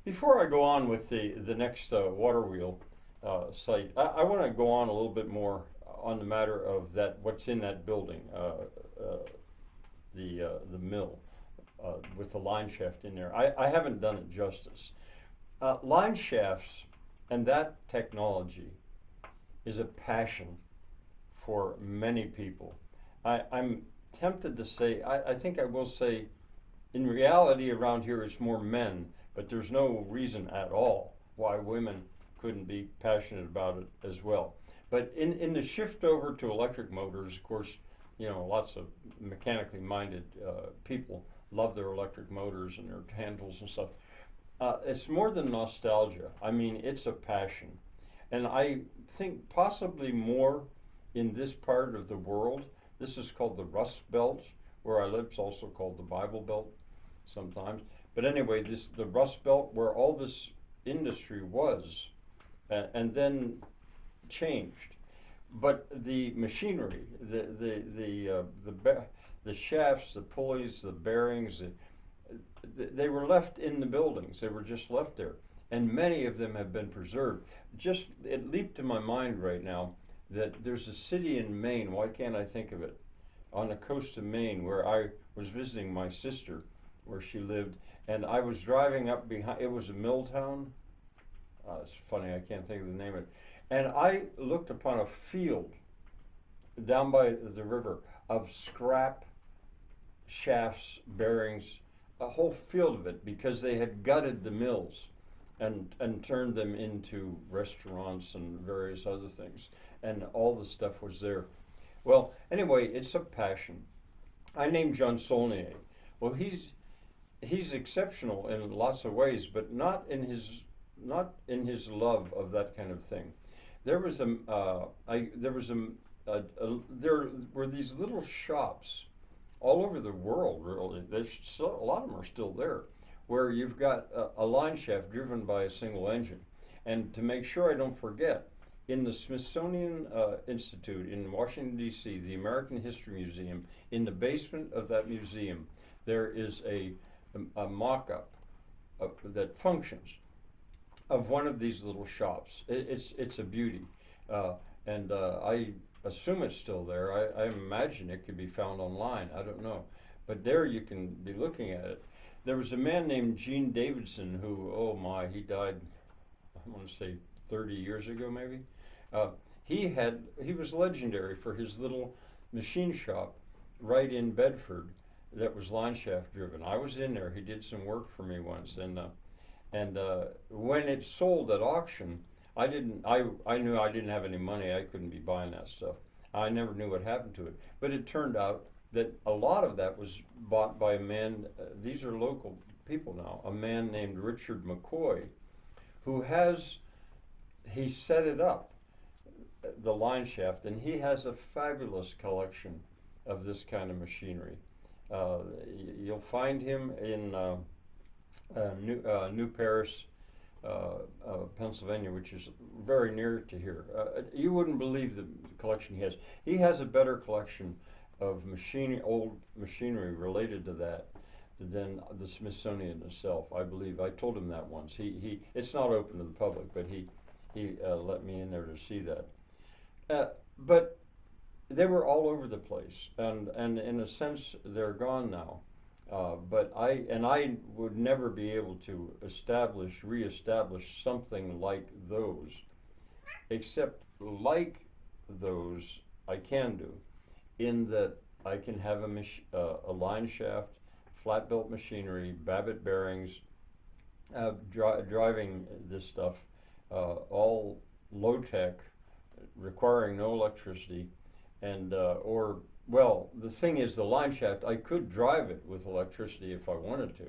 Before I go on with the next water wheel site, I want to go on a little bit more on the matter of that what's in that building, the mill with the line shaft in there. I haven't done it justice. Line shafts and that technology is a passion for many people. I'm tempted to say, I think I will say, in reality around here it's more men, but there's no reason at all why women couldn't be passionate about it as well. But in the shift over to electric motors, of course, lots of mechanically minded people love their electric motors and their handles and stuff. It's more than nostalgia. I mean, it's a passion. And I think possibly more in this part of the world. This is called the Rust Belt. Where I live, it's also called the Bible Belt sometimes. But anyway, the Rust Belt where all this industry was, and then changed. But the machinery, the shafts, the pulleys, the bearings, they were left in the buildings. They were just left there, and many of them have been preserved. Just it leaped to my mind right now that there's a city in Maine. Why can't I think of it? On the coast of Maine, where I was visiting my sister, where she lived, and I was driving up behind. It was a mill town. It's funny, I can't think of the name of it. And I looked upon a field down by the river of scrap shafts, bearings, a whole field of it, because they had gutted the mills and turned them into restaurants and various other things. And all the stuff was there. Well, anyway, it's a passion. I named John Saulnier. Well, he's exceptional in lots of ways, but not in his love of that kind of thing. There were these little shops all over the world. Really, there's still, a lot of them are still there, where you've got a line shaft driven by a single engine. And to make sure I don't forget, in the Smithsonian Institute in Washington, D.C., the American History Museum, in the basement of that museum, there is a mock-up that functions of one of these little shops. It's a beauty, and I assume it's still there. I imagine it could be found online. I don't know, but there you can be looking at it. There was a man named Gene Davidson who, oh my, he died, I want to say 30 years ago maybe. He was legendary for his little machine shop right in Bedford that was line shaft driven. I was in there. He did some work for me once, and when it sold at auction, I knew I didn't have any money. I couldn't be buying that stuff. I never knew what happened to it. But it turned out that a lot of that was bought by a man, these are local people now, a man named Richard McCoy, who he set it up, the line shaft, and he has a fabulous collection of this kind of machinery. You'll find him in New Paris, Pennsylvania, which is very near to here. You wouldn't believe the collection he has. He has a better collection of old machinery related to that than the Smithsonian itself, I believe. I told him that once. It's not open to the public, but he let me in there to see that. But they were all over the place, and in a sense, they're gone now. But I would never be able to reestablish something like those, except like those I can do, in that I can have a line shaft, flat belt machinery, Babbitt bearings, driving this stuff, all low tech, requiring no electricity, and well, the thing is, the line shaft, I could drive it with electricity if I wanted to,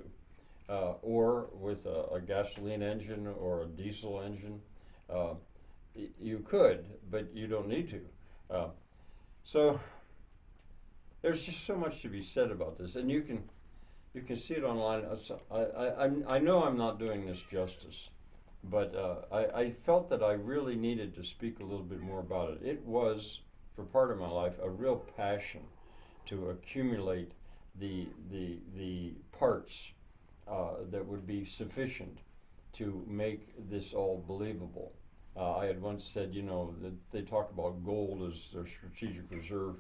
or with a gasoline engine or a diesel engine. You could, but you don't need to. So there's just so much to be said about this, and you can see it online. I know I'm not doing this justice, but I felt that I really needed to speak a little bit more about it. It was, for part of my life, a real passion to accumulate the parts that would be sufficient to make this all believable. I had once said, you know, that they talk about gold as their strategic reserve.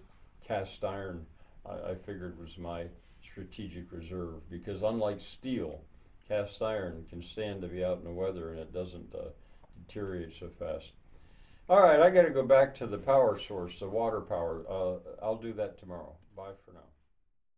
Cast iron, I figured, was my strategic reserve, because unlike steel, cast iron can stand to be out in the weather and it doesn't deteriorate so fast. All right, I got to go back to the power source, the water power. I'll do that tomorrow. Bye for now.